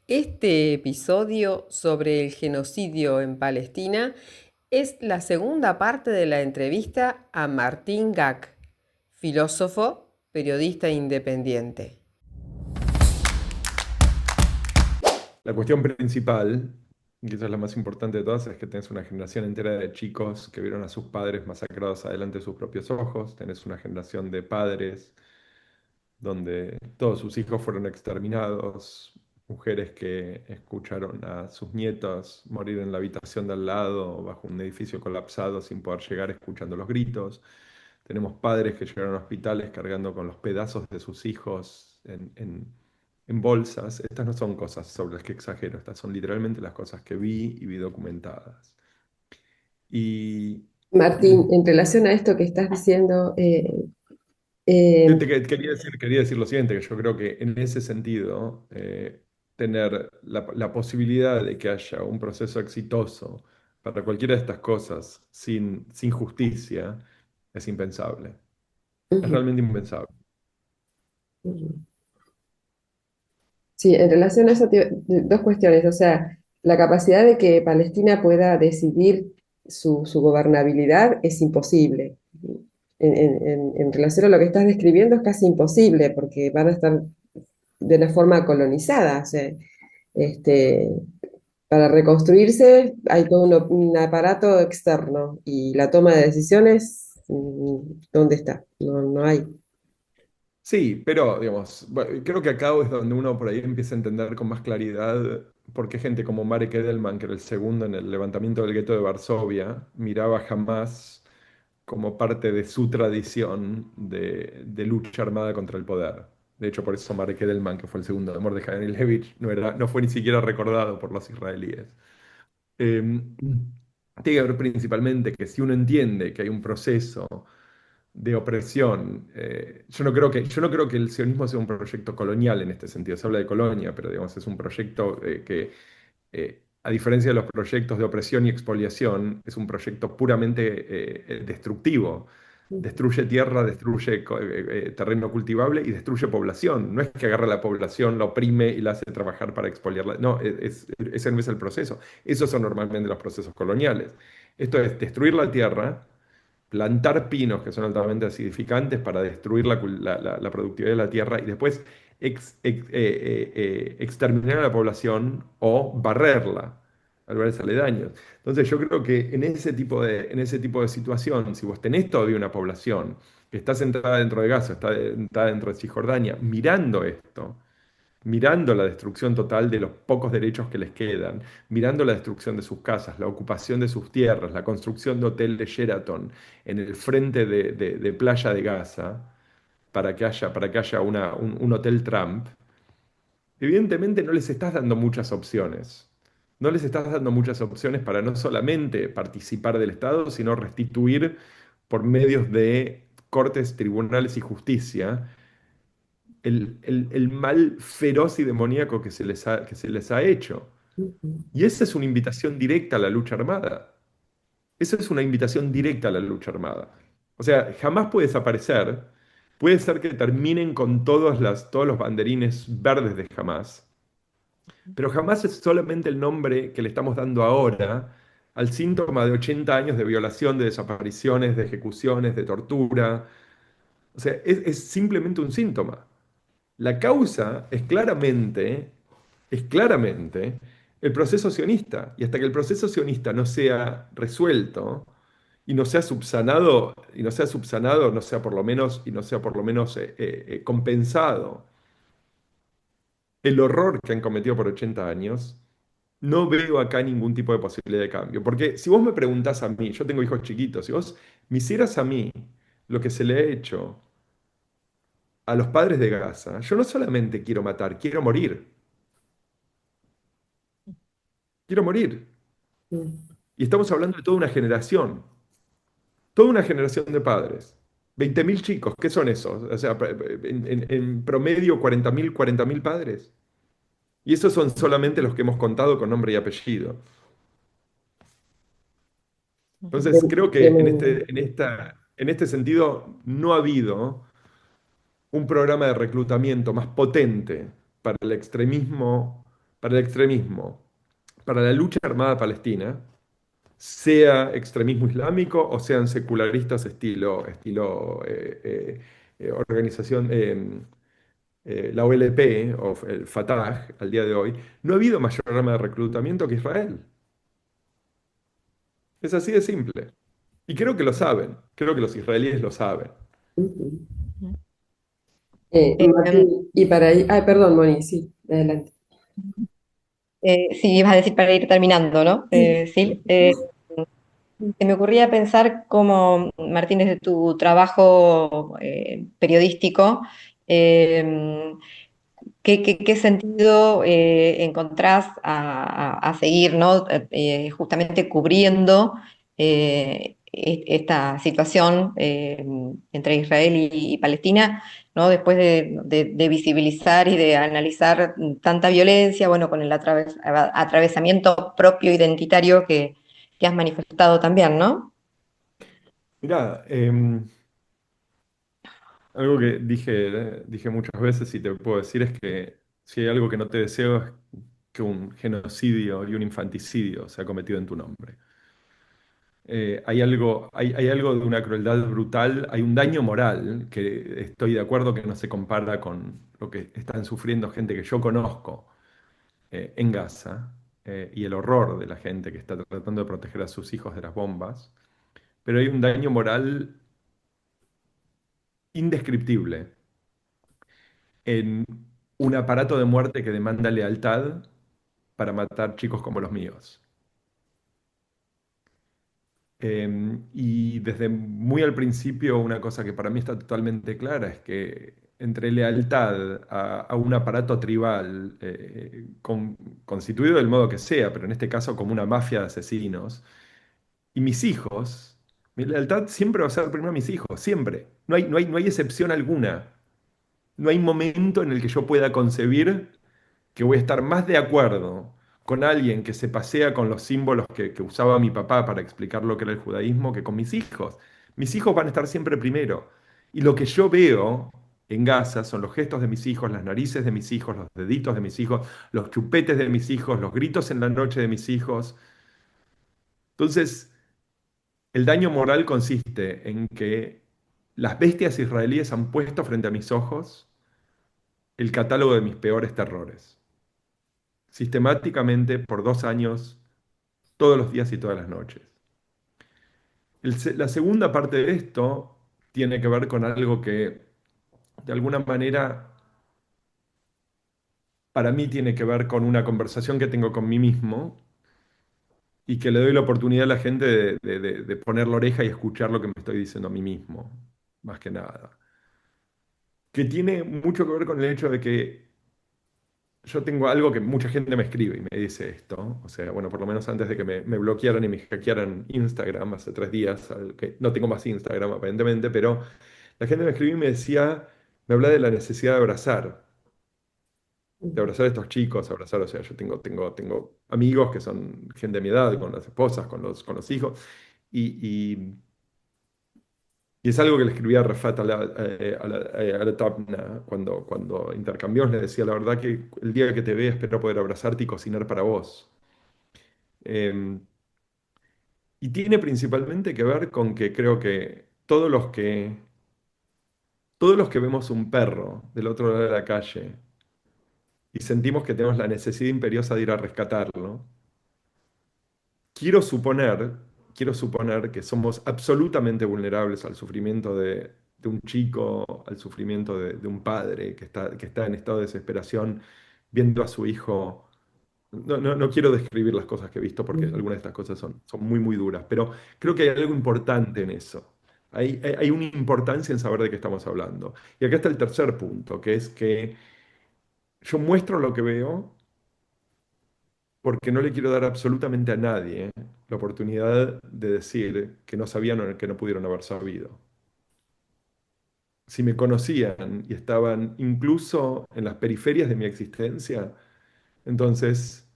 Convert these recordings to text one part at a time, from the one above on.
Este episodio sobre el genocidio en Palestina es la segunda parte de la entrevista a Martín Gac, filósofo, periodista independiente. La cuestión principal, y quizás la más importante de todas, es que tenés una generación entera de chicos que vieron a sus padres masacrados adelante de sus propios ojos, tenés una generación de padres donde todos sus hijos fueron exterminados, mujeres que escucharon a sus nietos morir en la habitación de al lado, bajo un edificio colapsado, sin poder llegar, escuchando los gritos. Tenemos padres que llegaron a hospitales cargando con los pedazos de sus hijos en bolsas. Estas no son cosas sobre las que exagero, estas son literalmente las cosas que vi y vi documentadas. Y Martín, en relación a esto que estás diciendo, eh, quería decir lo siguiente, que yo creo que en ese sentido, tener la posibilidad de que haya un proceso exitoso para cualquiera de estas cosas sin justicia es impensable. Es ujú, realmente impensable. ujú. Sí, en relación a eso, dos cuestiones. O sea, la capacidad de que Palestina pueda decidir su gobernabilidad es imposible. En relación a lo que estás describiendo, es casi imposible porque van a estar de una forma colonizada. O sea, este, para reconstruirse hay todo un aparato externo y la toma de decisiones, ¿dónde está? No, no hay. Sí, pero digamos, bueno, creo que acá es donde uno por ahí empieza a entender con más claridad por qué gente como Marek Edelman, que era el segundo en el levantamiento del gueto de Varsovia, miraba jamás como parte de su tradición de lucha armada contra el poder. De hecho, por eso Marek Edelman, que fue el segundo de Mordechai Anielewicz, no fue ni siquiera recordado por los israelíes. Tiene que ver principalmente que si uno entiende que hay un proceso de opresión. Yo no creo que el sionismo sea un proyecto colonial en este sentido. Se habla de colonia, pero digamos, es un proyecto que, a diferencia de los proyectos de opresión y expoliación, es un proyecto puramente destructivo. Destruye tierra, destruye terreno cultivable y destruye población. No es que agarra a la población, la oprime y la hace trabajar para expoliarla. No, ese no es el proceso. Esos son normalmente los procesos coloniales. Esto es destruir la tierra, plantar pinos que son altamente acidificantes para destruir la productividad de la tierra y después exterminar a la población o barrerla a lugares aledaños. Entonces yo creo que en ese tipo de situación, si vos tenés todavía una población que está sentada dentro de Gaza, está sentada dentro de Cisjordania, mirando esto, mirando la destrucción total de los pocos derechos que les quedan, mirando la destrucción de sus casas, la ocupación de sus tierras, la construcción de hotel de Sheraton en el frente de playa de Gaza, para que haya un hotel Trump, evidentemente no les estás dando muchas opciones. No les estás dando muchas opciones para no solamente participar del Estado, sino restituir por medios de cortes, tribunales y justicia el mal feroz y demoníaco que se les ha hecho. Ujú, Y esa es una invitación directa a la lucha armada. Esa es una invitación directa a la lucha armada. O sea, jamás puede desaparecer. Puede ser que terminen con todos los banderines verdes de jamás, pero jamás es solamente el nombre que le estamos dando ahora al síntoma de 80 años de violación, de desapariciones, de ejecuciones, de tortura. O sea, es simplemente un síntoma. La causa es claramente el proceso sionista. Y hasta que el proceso sionista no sea resuelto y no sea subsanado, no sea por lo menos, y no sea por lo menos compensado el horror que han cometido por 80 años, no veo acá ningún tipo de posibilidad de cambio. Porque si vos me preguntás a mí, yo tengo hijos chiquitos, si vos me hicieras a mí lo que se le ha hecho a los padres de Gaza, yo no solamente quiero matar, quiero morir. Quiero morir. ujú. Y estamos hablando de toda una generación de padres. 20.000 chicos, ¿qué son esos? O sea, en promedio 40.000 padres. Y esos son solamente los que hemos contado con nombre y apellido. Entonces, creo que Tremendo. en este sentido no ha habido un programa de reclutamiento más potente para el extremismo, para el extremismo, para la lucha armada palestina, sea extremismo islámico o sean secularistas estilo organización, la OLP o el Fatah al día de hoy, no ha habido mayor arma de reclutamiento que Israel. Es así de simple. Y creo que lo saben, creo que los israelíes lo saben. Ujú. Ujú. Em, Martín, y para ahí, ay, perdón, Moni, sí, adelante. sí, ibas a decir para ir terminando, ¿no? Sí. Sí. Se me ocurría pensar cómo, Martín, desde tu trabajo periodístico, eh, ¿qué sentido encontrás a seguir, ¿no? Justamente cubriendo esta situación entre Israel y Palestina, ¿no? Después de visibilizar y de analizar tanta violencia, bueno, con el atravesamiento propio identitario que has manifestado también, ¿no? Mirá, algo que dije muchas veces y te puedo decir es que si hay algo que no te deseo es que un genocidio y un infanticidio sea cometido en tu nombre. Hay algo de una crueldad brutal, hay un daño moral que estoy de acuerdo que no se compara con lo que están sufriendo gente que yo conozco en Gaza y el horror de la gente que está tratando de proteger a sus hijos de las bombas, pero hay un daño moral indescriptible en un aparato de muerte que demanda lealtad para matar chicos como los míos. Y desde muy al principio, una cosa que para mí está totalmente clara es que entre lealtad a un aparato tribal constituido del modo que sea, pero en este caso como una mafia de asesinos, y mis hijos, mi lealtad siempre va a ser primero a mis hijos, siempre. No hay excepción alguna. No hay momento en el que yo pueda concebir que voy a estar más de acuerdo con alguien que se pasea con los símbolos que usaba mi papá para explicar lo que era el judaísmo que con mis hijos. Mis hijos van a estar siempre primero. Y lo que yo veo en Gaza son los gestos de mis hijos, las narices de mis hijos, los deditos de mis hijos, los chupetes de mis hijos, los gritos en la noche de mis hijos. Entonces, el daño moral consiste en que las bestias israelíes han puesto frente a mis ojos el catálogo de mis peores terrores, sistemáticamente por 2 años, todos los días y todas las noches. La segunda parte de esto tiene que ver con algo que, de alguna manera, para mí tiene que ver con una conversación que tengo con mí mismo y que le doy la oportunidad a la gente de poner la oreja y escuchar lo que me estoy diciendo a mí mismo, más que nada. Que tiene mucho que ver con el hecho de que yo tengo algo que mucha gente me escribe y me dice esto. O sea, bueno, por lo menos antes de que me bloquearan y me hackearan Instagram hace 3 días, que no tengo más Instagram aparentemente, pero la gente me escribía y me decía, me hablaba de la necesidad de abrazar a estos chicos, abrazar, o sea, yo tengo amigos que son gente de mi edad, con las esposas, con los hijos, y, y es algo que le escribía a Rafat Al-Tabna cuando intercambiamos, le decía, la verdad que el día que te vea espero poder abrazarte y cocinar para vos. Eh, y tiene principalmente que ver con que creo que todos los que vemos un perro del otro lado de la calle y sentimos que tenemos la necesidad imperiosa de ir a rescatarlo, quiero suponer, quiero suponer que somos absolutamente vulnerables al sufrimiento de un chico, al sufrimiento de un padre que está en estado de desesperación viendo a su hijo. No quiero describir las cosas que he visto porque algunas de estas cosas son muy, muy duras, pero creo que hay algo importante en eso. Hay una importancia en saber de qué estamos hablando. Y acá está el tercer punto, que es que yo muestro lo que veo porque no le quiero dar absolutamente a nadie la oportunidad de decir que no sabían o que no pudieron haber sabido. Si me conocían y estaban incluso en las periferias de mi existencia, entonces,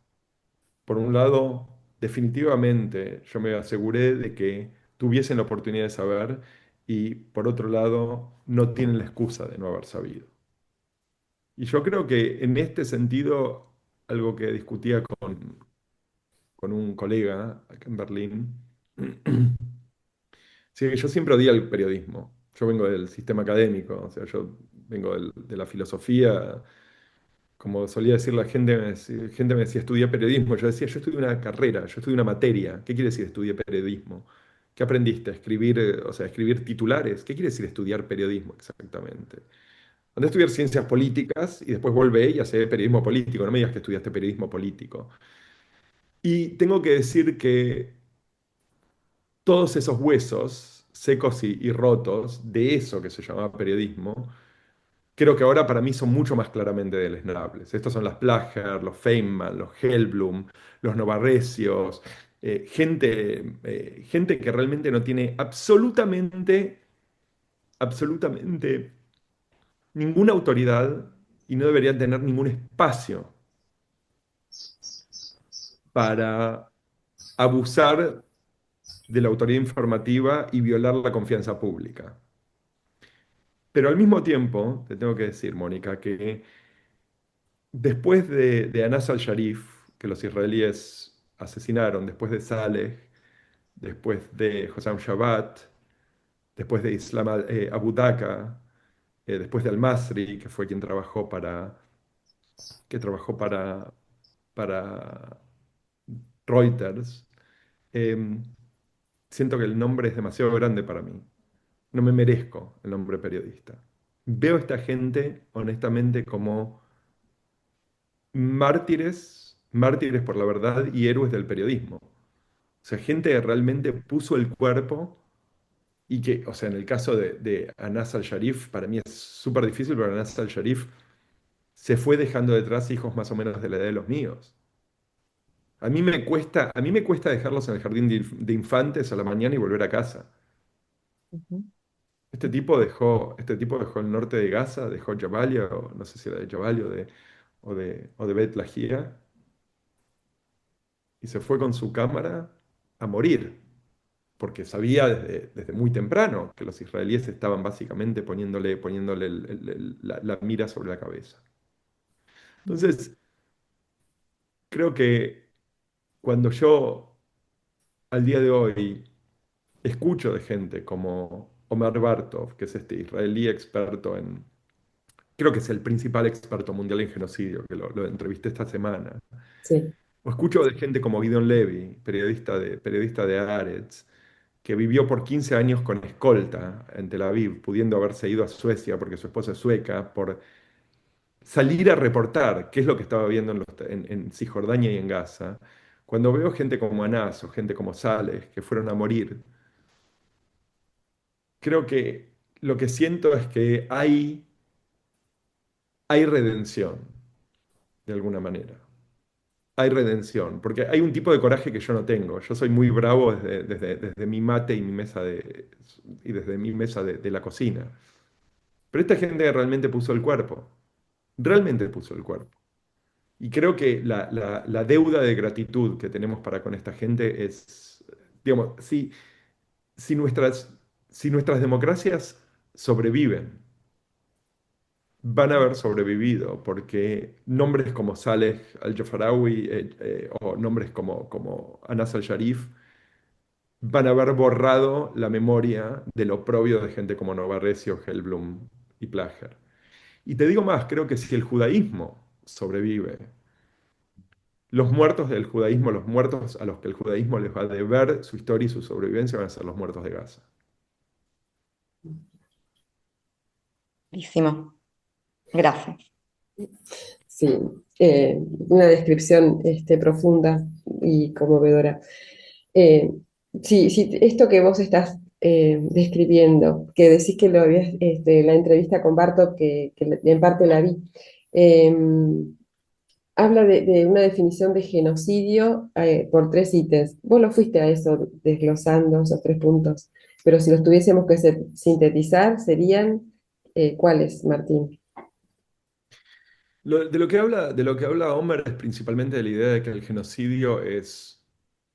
por un lado, definitivamente yo me aseguré de que tuviesen la oportunidad de saber y por otro lado, no tienen la excusa de no haber sabido. Y yo creo que en este sentido algo que discutía con un colega acá en Berlín. Sí, yo siempre odié el periodismo. Yo vengo del sistema académico, o sea, yo vengo de la filosofía. Como solía decir la gente, gente me decía, estudié periodismo. Yo decía, yo estudié una carrera, yo estudié una materia. ¿Qué quiere decir estudié periodismo? ¿Qué aprendiste? ¿Escribir, o sea, escribir titulares? ¿Qué quiere decir estudiar periodismo exactamente? Andé a estudiar ciencias políticas y después volvé y hacer periodismo político. No me digas que estudiaste periodismo político. Y tengo que decir que todos esos huesos secos y rotos de eso que se llamaba periodismo, creo que ahora para mí son mucho más claramente deleznables. Estos son las Plager, los Feynman, los Hellblum, los Novarrecios, gente que realmente no tiene absolutamente ninguna autoridad y no deberían tener ningún espacio para abusar de la autoridad informativa y violar la confianza pública. Pero al mismo tiempo, te tengo que decir, Mónica, que después de Anas al-Sharif, que los israelíes asesinaron, después de Saleh, después de Hossam Shabbat, después de Abu Daka, después de Al-Masri, que fue quien trabajó para Reuters, eh, siento que el nombre es demasiado grande para mí. No me merezco el nombre periodista. Veo a esta gente, honestamente, como mártires por la verdad y héroes del periodismo. O sea, gente que realmente puso el cuerpo y que, o sea, en el caso de Anas al-Sharif, para mí es súper difícil, pero Anas al-Sharif se fue dejando detrás hijos más o menos de la edad de los míos. A mí me cuesta dejarlos en el jardín de infantes a la mañana y volver a casa. Ujú. Este tipo dejó el norte de Gaza, dejó Jabalia, o no sé si era de Jabalia o de Bet Lahia, y se fue con su cámara a morir, porque sabía desde muy temprano que los israelíes estaban básicamente poniéndole la mira sobre la cabeza. Entonces, creo que cuando yo al día de hoy escucho de gente como Omar Bartov, que es este israelí experto creo que es el principal experto mundial en genocidio, que lo entrevisté esta semana, Sí, o escucho de gente como Gideon Levy, periodista de Haaretz, que vivió por 15 años con escolta en Tel Aviv, pudiendo haberse ido a Suecia porque su esposa es sueca, por salir a reportar qué es lo que estaba viendo en Cisjordania y en Gaza. Cuando veo gente como Anás o gente como Saleh que fueron a morir, creo que lo que siento es que hay redención, de alguna manera. Hay redención, porque hay un tipo de coraje que yo no tengo. Yo soy muy bravo desde mi mate y desde mi mesa de la cocina. Pero esta gente realmente puso el cuerpo. Y creo que la deuda de gratitud que tenemos para con esta gente es, digamos, si nuestras, si nuestras democracias sobreviven, van a haber sobrevivido, porque nombres como Saleh al-Jafarawi o nombres como Anas al-Sharif van a haber borrado la memoria del oprobio de gente como Novarresio, Hellblum y Plager. Y te digo más, creo que si el judaísmo sobrevive, los muertos del judaísmo, los muertos a los que el judaísmo les va a deber su historia y su sobrevivencia van a ser los muertos de Gaza. Buenísimo. Gracias. sí. Una descripción profunda y conmovedora. Eh, sí, sí, esto que vos estás describiendo, que decís que lo habías, la entrevista con Bartok, que en parte la vi, eh, habla de una definición de genocidio por tres ítems. Vos lo fuiste a eso desglosando esos tres puntos, pero si los tuviésemos que sintetizar, serían ¿cuáles, Martín? De lo que habla Homer es principalmente de la idea de que el genocidio es,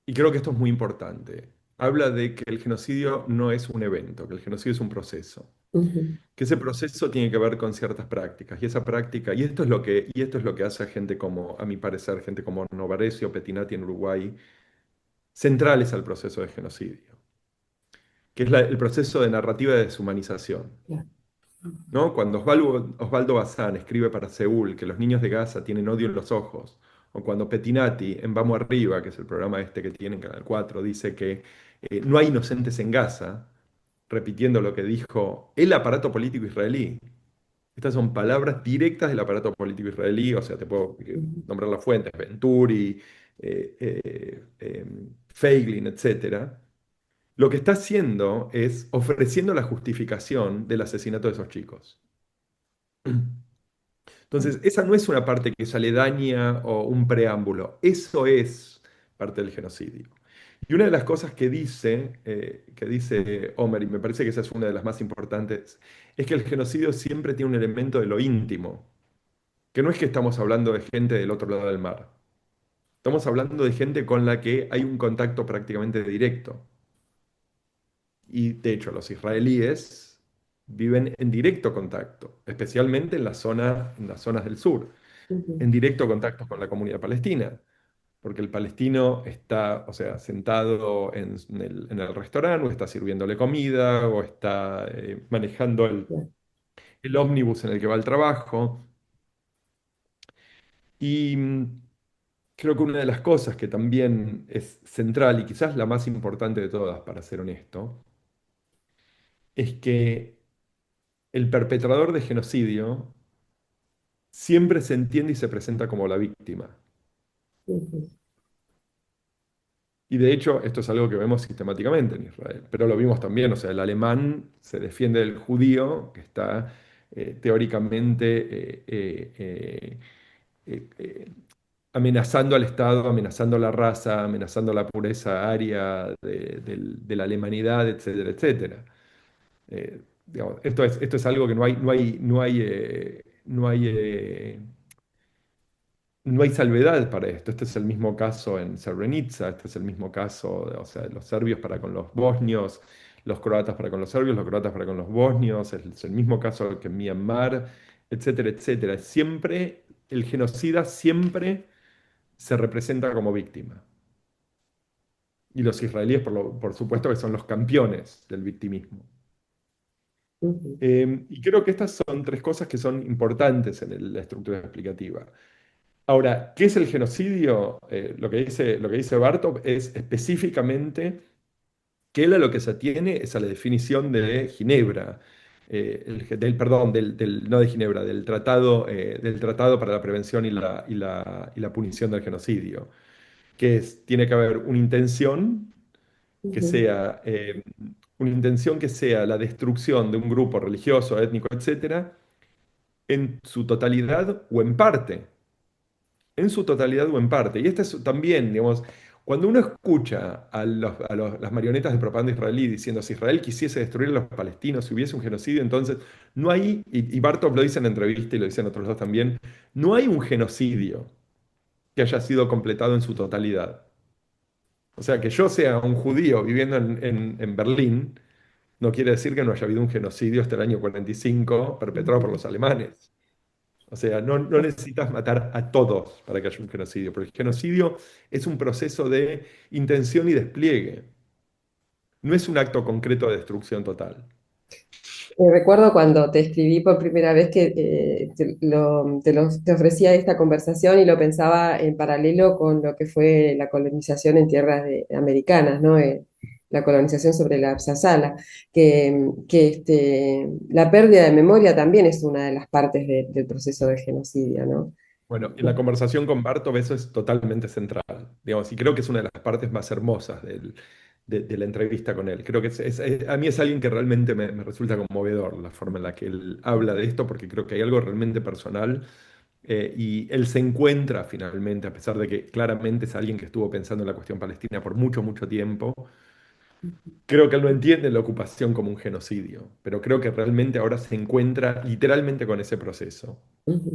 y creo que esto es muy importante, habla de que el genocidio no es un evento, que el genocidio es un proceso, ujú, que ese proceso tiene que ver con ciertas prácticas, y esa práctica, y esto es lo que hace a gente como, a mi parecer, gente como Novarecio, Petinati en Uruguay, centrales al proceso de genocidio, que es el proceso de narrativa de deshumanización. claro, ¿No? Cuando Osvaldo Bazán escribe para Seúl que los niños de Gaza tienen odio en los ojos, o cuando Petinati en Vamos Arriba, que es el programa este que tiene en Canal 4, dice que no hay inocentes en Gaza, repitiendo lo que dijo el aparato político israelí. Estas son palabras directas del aparato político israelí, o sea, te puedo ujú, nombrar las fuentes, Venturi, Feiglin, etcétera. Lo que está haciendo es ofreciendo la justificación del asesinato de esos chicos. Entonces, esa no es una parte que es aledaña o un preámbulo, eso es parte del genocidio. Y una de las cosas que dice Omer, y me parece que esa es una de las más importantes, es que el genocidio siempre tiene un elemento de lo íntimo, que no es que estamos hablando de gente del otro lado del mar, estamos hablando de gente con la que hay un contacto prácticamente directo. Y de hecho, los israelíes viven en directo contacto, especialmente en las zonas del sur, ujú, en directo contacto con la comunidad palestina, porque el palestino está, o sea, sentado en el restaurante, o está sirviéndole comida, o está manejando claro, el ómnibus en el que va al trabajo. Y creo que una de las cosas que también es central, y quizás la más importante de todas, para ser honesto, es que el perpetrador de genocidio siempre se entiende y se presenta como la víctima. ujú, Y de hecho, esto es algo que vemos sistemáticamente en Israel, pero lo vimos también, o sea, el alemán se defiende del judío, que está teóricamente amenazando al Estado, amenazando la raza, amenazando la pureza aria de la alemanidad, etcétera, etcétera. Digamos, esto es algo que no hay salvedad para esto. Este es el mismo caso en Srebrenica, este es el mismo caso, o sea, los serbios para con los bosnios, los croatas para con los serbios, los croatas para con los bosnios, es el mismo caso que en Myanmar, etcétera, etcétera. Siempre, el genocida siempre se representa como víctima. Y los israelíes, por supuesto, que son los campeones del victimismo. ujú, Y creo que estas son tres cosas que son importantes en la estructura explicativa. Ahora, ¿qué es el genocidio? Lo que dice Bartov es específicamente que él a lo que se atiene es a la definición de Ginebra, perdón, no de Ginebra, del tratado para la prevención y la punición del genocidio, tiene que haber que ujú, sea, una intención que sea la destrucción de un grupo religioso, étnico, etcétera, en su totalidad o en parte, en su totalidad o en parte. Y este es también, digamos, cuando uno escucha las marionetas de propaganda israelí diciendo si Israel quisiese destruir a los palestinos, si hubiese un genocidio, entonces no hay, y Bartov lo dice en la entrevista y lo dicen otros dos también, no hay un genocidio que haya sido completado en su totalidad. O sea, que yo sea un judío viviendo en Berlín, no quiere decir que no haya habido un genocidio hasta el año 45 perpetrado por ujú. los alemanes. O sea, no necesitas matar a todos para que haya un genocidio, porque el genocidio es un proceso de intención y despliegue, no es un acto concreto de destrucción total. Recuerdo cuando te escribí por primera vez que te ofrecía esta conversación y lo pensaba en paralelo con lo que fue la colonización en tierras americanas, ¿no? La colonización sobre la Absazala, la pérdida de memoria también es una de las partes del proceso de genocidio, ¿no? Bueno, en la conversación con Bartov eso es totalmente central, digamos, y creo que es una de las partes más hermosas de la entrevista con él. Creo que a mí es alguien que realmente me resulta conmovedor la forma en la que él habla de esto, porque creo que hay algo realmente personal y él se encuentra finalmente, a pesar de que claramente es alguien que estuvo pensando en la cuestión palestina por mucho, mucho tiempo. Creo que él no entiende la ocupación como un genocidio, pero creo que realmente ahora se encuentra literalmente con ese proceso. Ujú,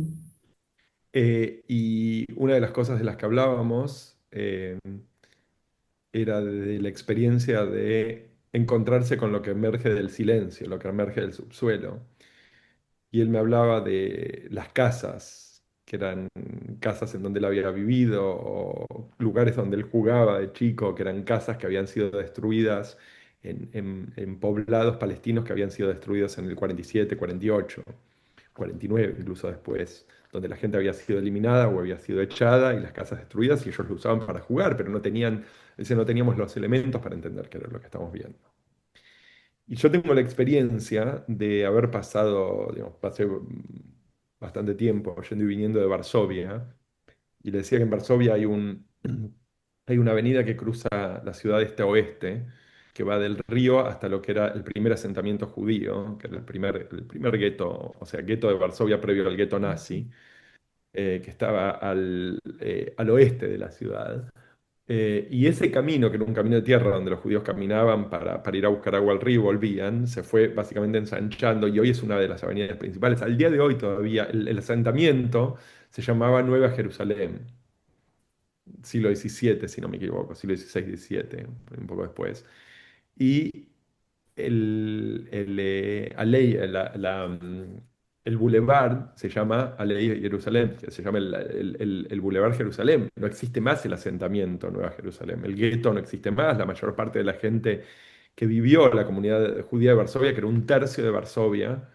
Y una de las cosas de las que hablábamos era de la experiencia de encontrarse con lo que emerge del silencio, lo que emerge del subsuelo. Y él me hablaba de las casas, que eran casas en donde él había vivido, o lugares donde él jugaba de chico, que eran casas que habían sido destruidas en poblados palestinos que habían sido destruidos en el 47, 48, 49 incluso después, donde la gente había sido eliminada o había sido echada y las casas destruidas y ellos lo usaban para jugar, pero no tenían, ese no teníamos los elementos para entender qué era lo que estamos viendo. Y yo tengo la experiencia de haber pasado, digamos, pasé bastante tiempo yendo y viniendo de Varsovia, y le decía que en Varsovia hay una avenida que cruza la ciudad este a oeste, que va del río hasta lo que era el primer asentamiento judío, que era el primer gueto, o sea, gueto de Varsovia previo al gueto nazi, que estaba al oeste de la ciudad. Y ese camino, que era un camino de tierra donde los judíos caminaban para ir a buscar agua al río, volvían, se fue básicamente ensanchando y hoy es una de las avenidas principales. Al día de hoy todavía el asentamiento se llamaba Nueva Jerusalén, siglo XVII, si no me equivoco, siglo XVI, XVII, un poco después. Y el bulevar se llama Alei Jerusalén, que se llama el Boulevard Jerusalén. No existe más el asentamiento Nueva Jerusalén. El gueto no existe más. La mayor parte de la gente que vivió la comunidad judía de Varsovia, que era un tercio de Varsovia,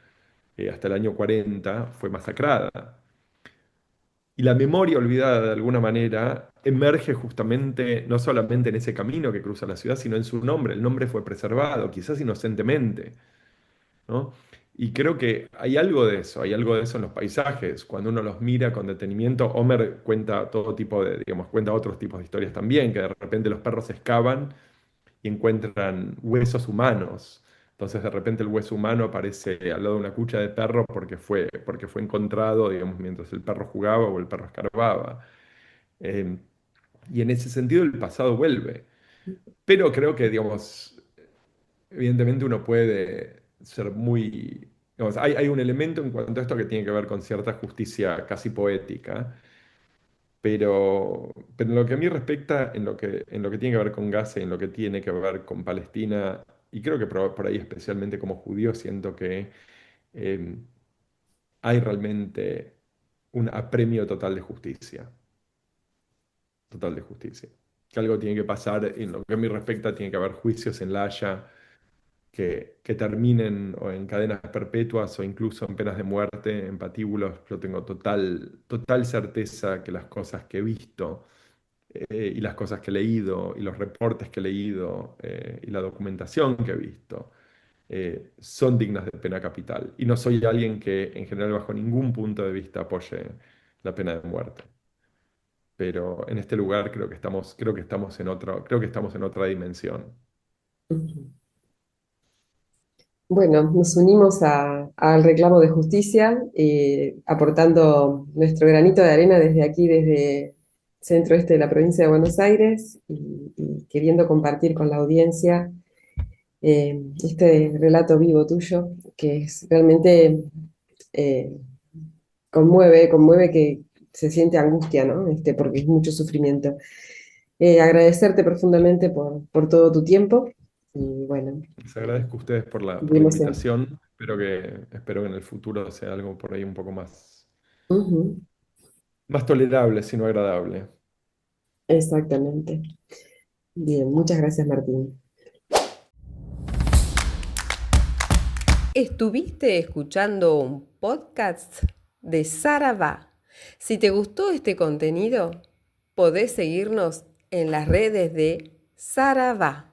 hasta el año 40, fue masacrada. Y la memoria olvidada de alguna manera emerge justamente no solamente en ese camino que cruza la ciudad, sino en su nombre. El nombre fue preservado, quizás inocentemente, ¿no? Y creo que hay algo de eso en los paisajes. Cuando uno los mira con detenimiento, Homer cuenta todo tipo de, digamos, cuenta otros tipos de historias también, que de repente los perros excavan y encuentran huesos humanos. Entonces de repente el hueso humano aparece al lado de una cucha de perro porque fue encontrado, digamos, mientras el perro jugaba o el perro escarbaba. Eh, y en ese sentido el pasado vuelve. Pero creo que, digamos, evidentemente uno puede ser muy... digamos, hay un elemento en cuanto a esto que tiene que ver con cierta justicia casi poética, pero en lo que a mí respecta, en lo que tiene que ver con Gaza y en lo que tiene que ver con Palestina, y creo que por ahí especialmente como judío, siento que eh, hay realmente un apremio total de justicia, total de justicia. Que algo tiene que pasar, en lo que a mí respecta, tiene que haber juicios en La Haya que terminen o en cadenas perpetuas o incluso en penas de muerte, en patíbulos. Yo tengo total, total certeza que las cosas que he visto y las cosas que he leído y los reportes que he leído y la documentación que he visto son dignas de pena capital. Y no soy alguien que en general bajo ningún punto de vista apoye la pena de muerte. Pero en este lugar creo que estamos en otra dimensión. Ujú. Bueno, nos unimos al reclamo de justicia, aportando nuestro granito de arena desde aquí, desde centro este de la provincia de Buenos Aires, y queriendo compartir con la audiencia este relato vivo tuyo, que es realmente eh, conmueve que se siente angustia, ¿no? Porque es mucho sufrimiento. Agradecerte profundamente por todo tu tiempo, y bueno, Les agradezco a ustedes por la vivimos en... invitación. Espero que en el futuro sea algo por ahí un poco Ujú, más tolerable, sino agradable. exactamente. Bien, muchas gracias, Martín. Estuviste escuchando un podcast de Sara Va. Si te gustó este contenido, podés seguirnos en las redes de Sara Va.